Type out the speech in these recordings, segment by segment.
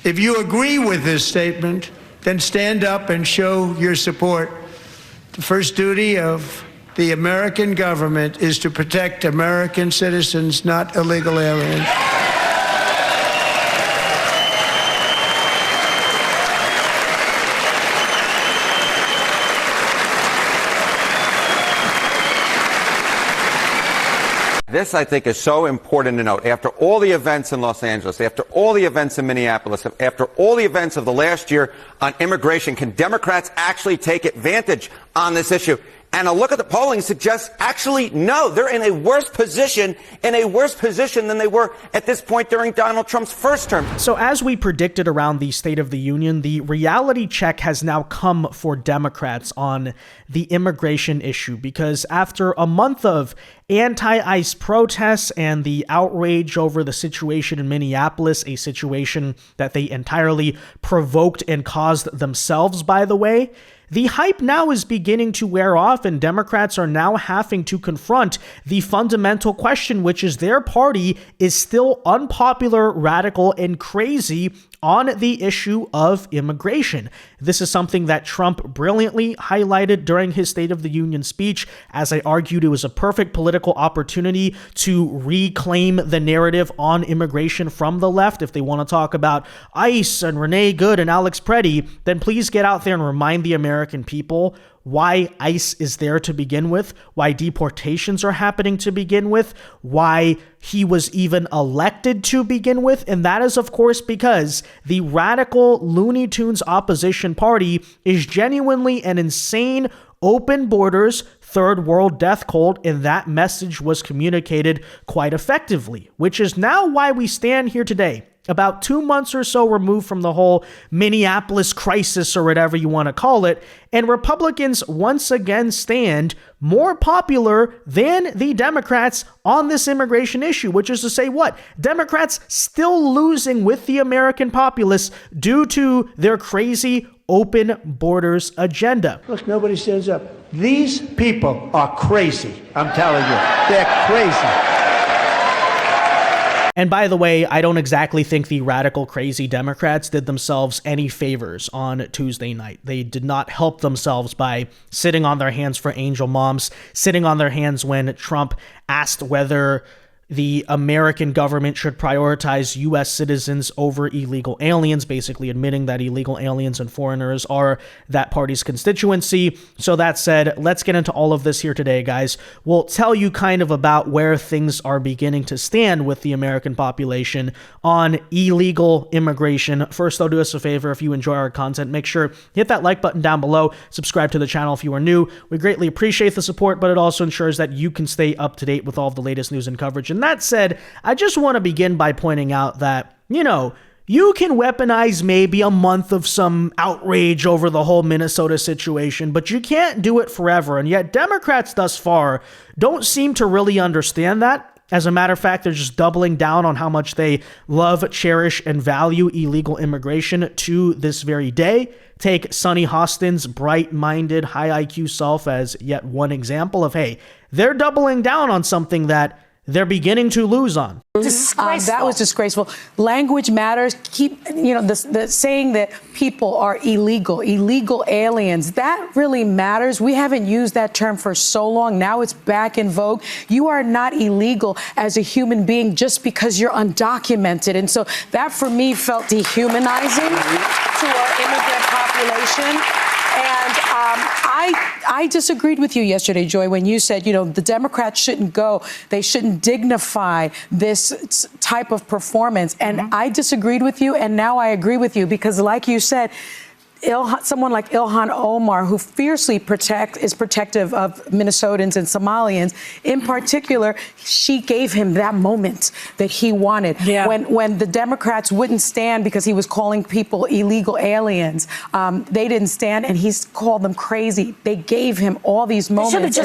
If you agree with this statement, then stand up and show your support. The first duty of the American government is to protect American citizens, not illegal aliens. This, I think, is so important to note. After all the events in Los Angeles, after all the events in Minneapolis, after all the events of the last year on immigration, can Democrats actually take advantage on this issue? And a look at the polling suggests actually no. They're in a worse position than they were at this point during Donald Trump's first term. So as we predicted around the State of the Union, the reality check has now come for Democrats on the immigration issue, because after a month of anti-ICE protests and the outrage over the situation in Minneapolis, a situation that they entirely provoked and caused themselves, by the way, the hype now is beginning to wear off, and Democrats are now having to confront the fundamental question, which is their party is still unpopular, radical, and crazy on the issue of immigration. This is something that Trump brilliantly highlighted during his State of the Union speech. As I argued, it was a perfect political opportunity to reclaim the narrative on immigration from the left. If they want to talk about ICE and Renee Good and Alex Preddy, then please get out there and remind the American people why ICE is there to begin with, why deportations are happening to begin with, why he was even elected to begin with. And that is, of course, because the radical Looney Tunes opposition party is genuinely an insane open borders, third world death cult, and that message was communicated quite effectively, which is now why we stand here today, about 2 months or so removed from the whole Minneapolis crisis or whatever you want to call it, and Republicans once again stand more popular than the Democrats on this immigration issue, which is to say what? Democrats still losing with the American populace due to their crazy open borders agenda. Look, nobody stands up. These people are crazy. I'm telling you, they're crazy. And by the way, I don't exactly think the radical, crazy Democrats did themselves any favors on Tuesday night. They did not help themselves by sitting on their hands for angel moms, sitting on their hands when Trump asked whether the American government should prioritize U.S. citizens over illegal aliens, basically admitting that illegal aliens and foreigners are that party's constituency. So that said, let's get into all of this here today, guys. We'll tell you kind of about where things are beginning to stand with the American population on illegal immigration. First, though, do us a favor. If you enjoy our content, make sure hit that like button down below. Subscribe to the channel if you are new. We greatly appreciate the support, but it also ensures that you can stay up to date with all of the latest news and coverage. And that said, I just want to begin by pointing out that, you can weaponize maybe a month of some outrage over the whole Minnesota situation, but you can't do it forever. And yet Democrats thus far don't seem to really understand that. As a matter of fact, they're just doubling down on how much they love, cherish, and value illegal immigration to this very day. Take Sonny Hostin's bright-minded, high IQ self as yet one example of, hey, they're doubling down on something that they're beginning to lose on. That was disgraceful. Language matters. Keep, the saying that people are illegal aliens, that really matters. We haven't used that term for so long. Now it's back in vogue. You are not illegal as a human being just because you're undocumented. And so that for me felt dehumanizing to our immigrant population. And I disagreed with you yesterday, Joy, when you said, the Democrats shouldn't go. They shouldn't dignify this type of performance. And I disagreed with you. And now I agree with you, because like you said, someone like Ilhan Omar, who fiercely is protective of Minnesotans and Somalians, in particular, she gave him that moment that he wanted. Yeah. When the Democrats wouldn't stand because he was calling people illegal aliens, they didn't stand, and he's called them crazy. They gave him all these moments.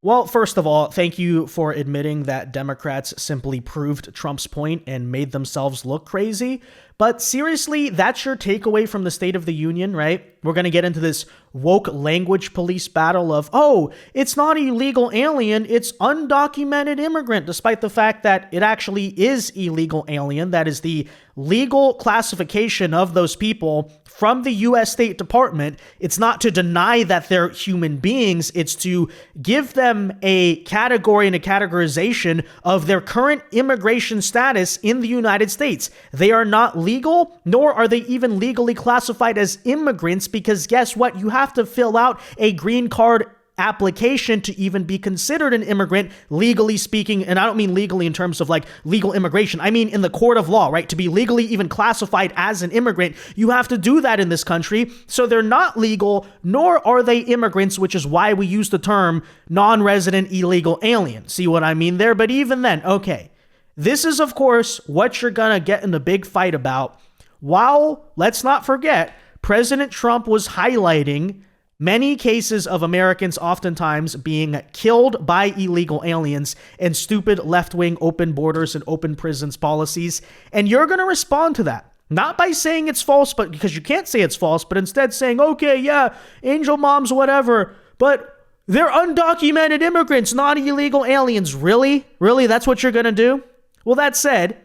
Well, first of all, thank you for admitting that Democrats simply proved Trump's point and made themselves look crazy. But seriously, that's your takeaway from the State of the Union, right? We're going to get into this woke language police battle of, oh, it's not illegal alien, it's undocumented immigrant, despite the fact that it actually is illegal alien. That is the legal classification of those people from the U.S. State Department. It's not to deny that they're human beings. It's to give them a category and a categorization of their current immigration status in the United States. They are not legal, nor are they even legally classified as immigrants, because guess what? You have to fill out a green card application to even be considered an immigrant, legally speaking. And I don't mean legally in terms of like legal immigration. I mean in the court of law, right? To be legally even classified as an immigrant, you have to do that in this country. So they're not legal, nor are they immigrants, which is why we use the term non-resident illegal alien. See what I mean there? But even then, okay, this is of course what you're gonna get in a big fight about. While, let's not forget, President Trump was highlighting many cases of Americans oftentimes being killed by illegal aliens and stupid left-wing open borders and open prisons policies. And you're going to respond to that. Not by saying it's false, but because you can't say it's false, but instead saying, okay, yeah, angel moms, whatever, but they're undocumented immigrants, not illegal aliens. Really? Really? That's what you're going to do? Well, that said,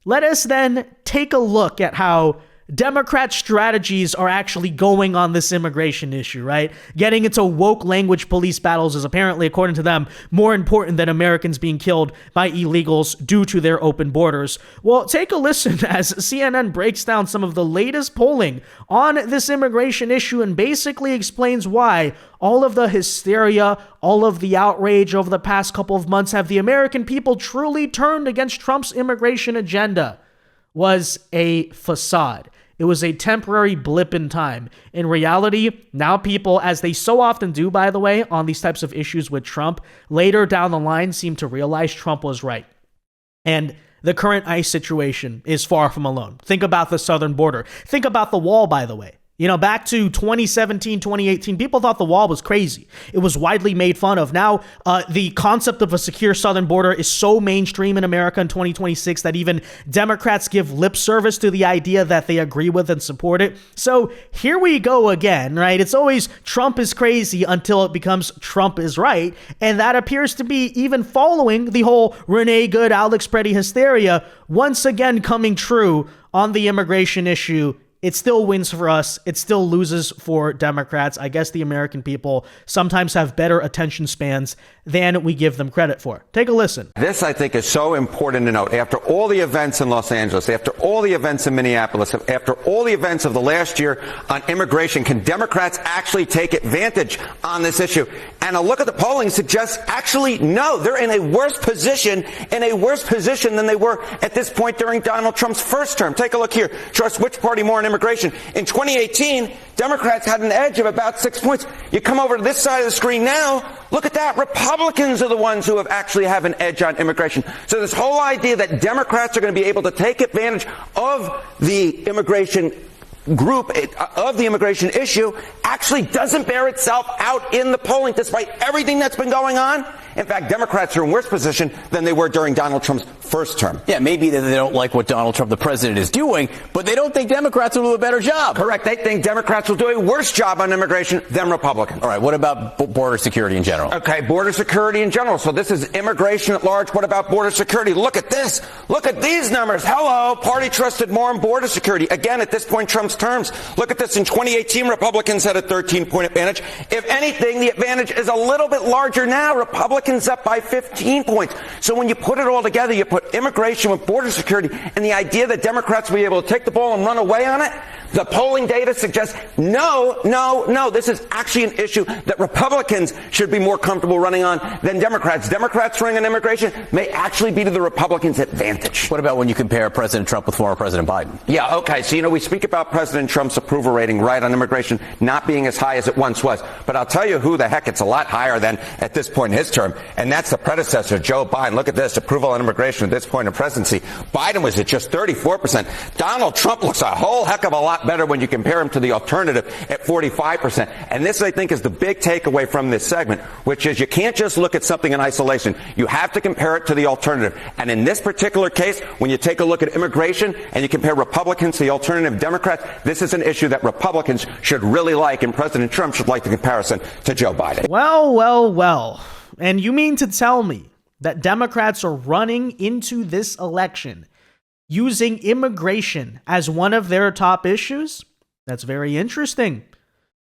let us then take a look at how Democrat strategies are actually going on this immigration issue, right? Getting into woke language police battles is apparently, according to them, more important than Americans being killed by illegals due to their open borders. Well, take a listen as CNN breaks down some of the latest polling on this immigration issue and basically explains why all of the hysteria, all of the outrage over the past couple of months have the American people truly turned against Trump's immigration agenda was a facade. It was a temporary blip in time. In reality, now people, as they so often do, by the way, on these types of issues with Trump, later down the line seem to realize Trump was right. And the current ICE situation is far from alone. Think about the southern border. Think about the wall, by the way. You know, back to 2017, 2018, people thought the wall was crazy. It was widely made fun of. Now, the concept of a secure southern border is so mainstream in America in 2026 that even Democrats give lip service to the idea that they agree with and support it. So here we go again, right? It's always Trump is crazy until it becomes Trump is right. And that appears to be even following the whole Renee Good, Alex Preddy hysteria once again coming true on the immigration issue. It still wins for us. It still loses for Democrats. I guess the American people sometimes have better attention spans than we give them credit for. Take a listen. This, I think, is so important to note. After all the events in Los Angeles, after all the events in Minneapolis, after all the events of the last year on immigration, can Democrats actually take advantage on this issue? And a look at the polling suggests actually no. They're in a worse position than they were at this point during Donald Trump's first term. Take a look here. Trust which party more on immigration. In 2018, Democrats had an edge of about 6 points. You come over to this side of the screen now, look at that. Republicans are the ones who actually have an edge on immigration. So this whole idea that Democrats are going to be able to take advantage of the immigration group, of the immigration issue, actually doesn't bear itself out in the polling, despite everything that's been going on. In fact, Democrats are in worse position than they were during Donald Trump's first term. Yeah, maybe they don't like what Donald Trump, the president, is doing, but they don't think Democrats will do a better job. Correct. They think Democrats will do a worse job on immigration than Republicans. All right. What about border security in general? Okay, border security in general. So this is immigration at large. What about border security? Look at this. Look at these numbers. Hello. Party trusted more in border security. Again, at this point, Trump's terms. Look at this. In 2018, Republicans had a 13-point advantage. If anything, the advantage is a little bit larger now. Republicans up by 15 points. So when you put it all together, you put immigration with border security and the idea that Democrats will be able to take the ball and run away on it, the polling data suggests no. This is actually an issue that Republicans should be more comfortable running on than Democrats. Democrats running on immigration may actually be to the Republicans' advantage. What about when you compare President Trump with former President Biden? Yeah, okay. So, we speak about President Trump's approval rating, right, on immigration not being as high as it once was. But I'll tell you who the heck it's a lot higher than at this point in his term, and that's the predecessor, Joe Biden. Look at this, approval on immigration at this point in presidency. Biden was at just 34%. Donald Trump looks a whole heck of a lot lot better when you compare them to the alternative at 45%. And this, I think, is the big takeaway from this segment, which is you can't just look at something in isolation. You have to compare it to the alternative. And in this particular case, when you take a look at immigration and you compare Republicans to the alternative Democrats, this is an issue that Republicans should really like, and President Trump should like the comparison to Joe Biden. Well, well, well. And you mean to tell me that Democrats are running into this election using immigration as one of their top issues? That's very interesting.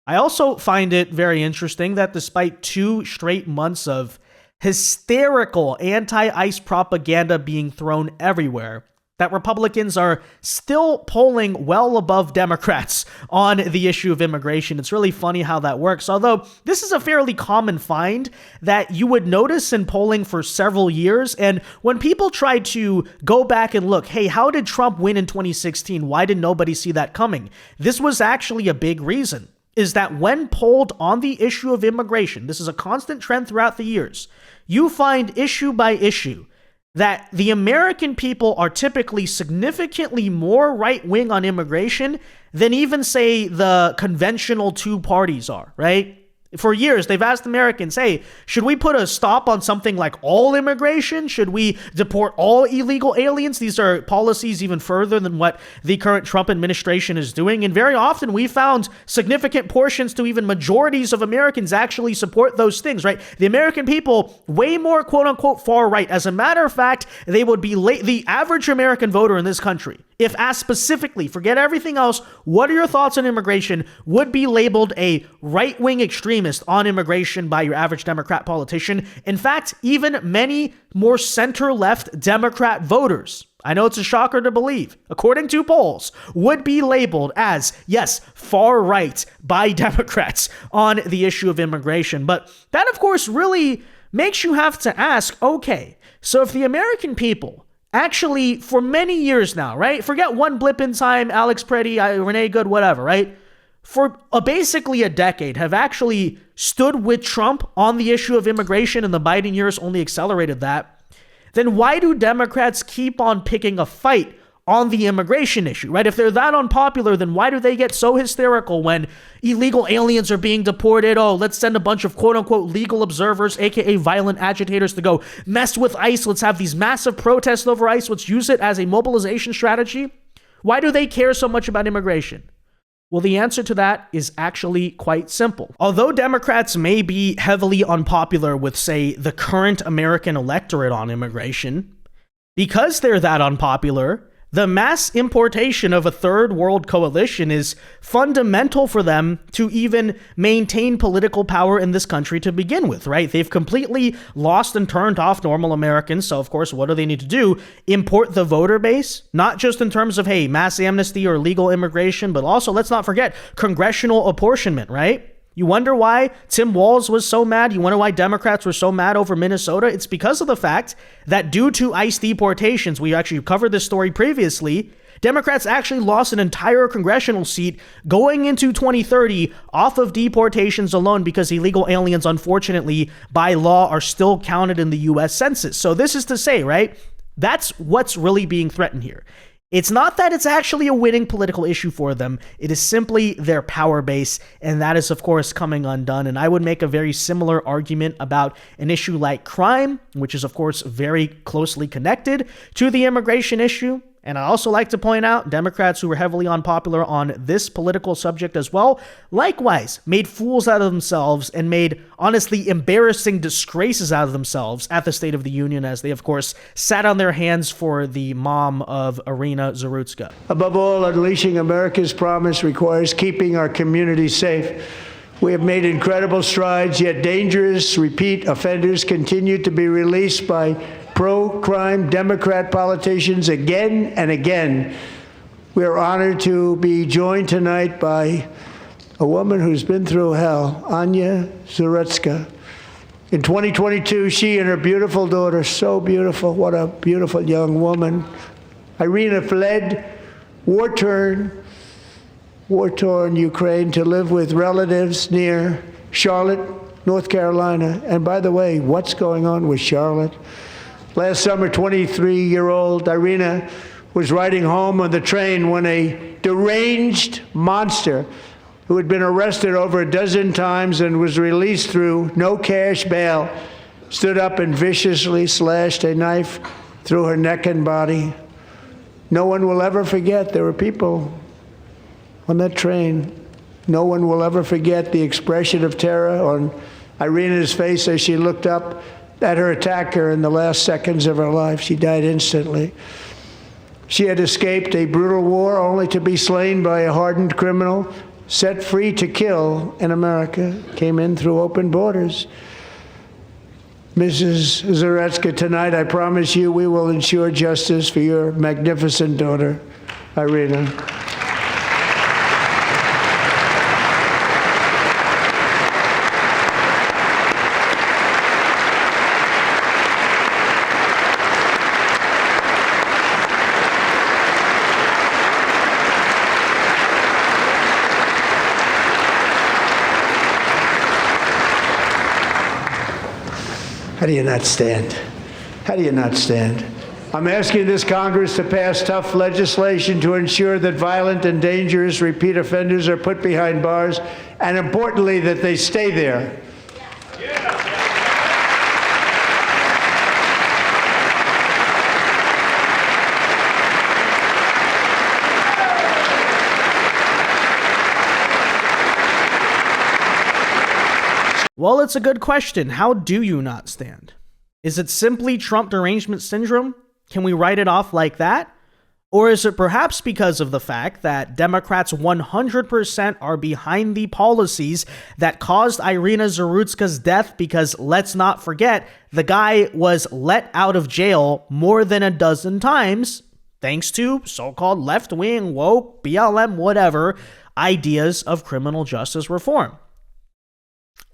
I also find it very interesting that despite 2 straight months of hysterical anti-ICE propaganda being thrown everywhere, that Republicans are still polling well above Democrats on the issue of immigration. It's really funny how that works. Although this is a fairly common find that you would notice in polling for several years. And when people try to go back and look, hey, how did Trump win in 2016? Why did nobody see that coming? This was actually a big reason, is that when polled on the issue of immigration, this is a constant trend throughout the years, you find issue by issue that the American people are typically significantly more right-wing on immigration than even, say, the conventional 2 parties are, right? For years, they've asked Americans, hey, should we put a stop on something like all immigration? Should we deport all illegal aliens? These are policies even further than what the current Trump administration is doing. And very often we found significant portions to even majorities of Americans actually support those things, right? The American people, way more quote unquote far right. As a matter of fact, they would be the average American voter in this country, if asked specifically, forget everything else, what are your thoughts on immigration, would be labeled a right-wing extremist on immigration by your average Democrat politician. In fact, even many more center-left Democrat voters, I know it's a shocker to believe, according to polls, would be labeled as, yes, far right by Democrats on the issue of immigration. But that, of course, really makes you have to ask, okay, so if the American people actually, for many years now, right? Forget one blip in time, Alex Preddy, Renee Good, whatever, right? For basically a decade, have actually stood with Trump on the issue of immigration, and the Biden years only accelerated that, then why do Democrats keep on picking a fight on the immigration issue, right? If they're that unpopular, then why do they get so hysterical when illegal aliens are being deported? Oh, let's send a bunch of quote-unquote legal observers, aka violent agitators, to go mess with ICE. Let's have these massive protests over ICE. Let's use it as a mobilization strategy. Why do they care so much about immigration? Well, the answer to that is actually quite simple. Although Democrats may be heavily unpopular with, say, the current American electorate on immigration, because they're that unpopular, the mass importation of a third world coalition is fundamental for them to even maintain political power in this country to begin with, right? They've completely lost and turned off normal Americans. So, of course, what do they need to do? Import the voter base, not just in terms of, hey, mass amnesty or legal immigration, but also, let's not forget, congressional apportionment, right? You wonder why Tim Walz was so mad? You wonder why Democrats were so mad over Minnesota? It's because of the fact that due to ICE deportations, we actually covered this story previously, Democrats actually lost an entire congressional seat going into 2030 off of deportations alone because illegal aliens, unfortunately, by law, are still counted in the U.S. Census. So this is to say, right, that's what's really being threatened here. It's not that it's actually a winning political issue for them. It is simply their power base, and that is, of course, coming undone. And I would make a very similar argument about an issue like crime, which is, of course, very closely connected to the immigration issue. And I also like to point out Democrats who were heavily unpopular on this political subject as well, likewise made fools out of themselves and made honestly embarrassing disgraces out of themselves at the State of the Union as they, of course, sat on their hands for the mom of Irina Zarutska. Above all, unleashing America's promise requires keeping our communities safe. We have made incredible strides, yet dangerous repeat offenders continue to be released by pro-crime Democrat politicians again and again. We are honored to be joined tonight by a woman who's been through hell, Anya Zarutska. In 2022, she and her beautiful daughter, so beautiful, what a beautiful young woman, Irina fled war-torn Ukraine to live with relatives near Charlotte, North Carolina. And by the way, what's going on with Charlotte? Last summer, 23-year-old Irina was riding home on the train when a deranged monster who had been arrested over a dozen times and was released through no cash bail stood up and viciously slashed a knife through her neck and body. No one will ever forget. There were people on that train. No one will ever forget the expression of terror on Irina's face as she looked up at her attacker in the last seconds of her life. She died instantly. She had escaped a brutal war only to be slain by a hardened criminal, set free to kill in America, came in through open borders. Mrs. Zaretsky, tonight I promise you we will ensure justice for your magnificent daughter, Irina. How do you not stand? How do you not stand? I'm asking this Congress to pass tough legislation to ensure that violent and dangerous repeat offenders are put behind bars, and importantly, that they stay there. Well, it's a good question. How do you not stand? Is it simply Trump derangement syndrome? Can we write it off like that? Or is it perhaps because of the fact that Democrats 100% are behind the policies that caused Irina Zarutska's death? Because let's not forget, the guy was let out of jail more than a dozen times thanks to so-called left-wing, woke, BLM, whatever, ideas of criminal justice reform.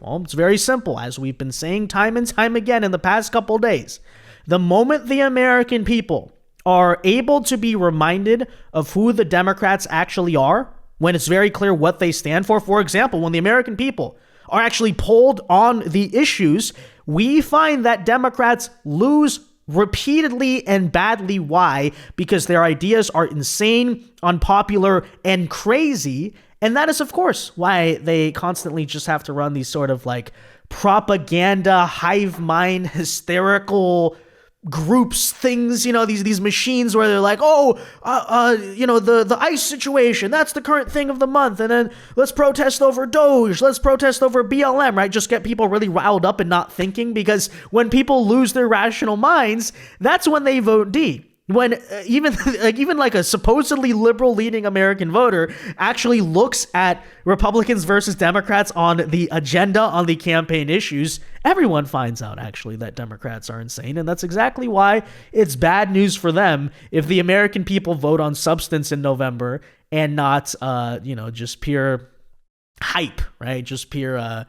Well, it's very simple. As we've been saying time and time again in the past couple days, the moment the American people are able to be reminded of who the Democrats actually are, when it's very clear what they stand for example, when the American people are actually polled on the issues, we find that Democrats lose repeatedly and badly. Why? Because their ideas are insane, unpopular, and crazy. And that is, of course, why they constantly just have to run these sort of like propaganda, hive mind, hysterical groups, things, you know, these machines where they're like, the ICE situation, that's the current thing of the month. And then let's protest over Doge, let's protest over BLM, right? Just get people really riled up and not thinking, because when people lose their rational minds, that's when they vote D. When even a supposedly liberal leaning American voter actually looks at Republicans versus Democrats on the agenda, on the campaign issues, everyone finds out actually that Democrats are insane. And that's exactly why it's bad news for them if the American people vote on substance in November and not, just pure hype, right? Just pure,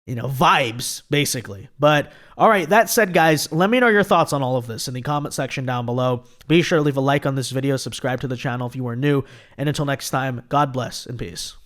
vibes, basically. But all right, that said, guys, let me know your thoughts on all of this in the comment section down below. Be sure to leave a like on this video, subscribe to the channel if you are new, and until next time, God bless and peace.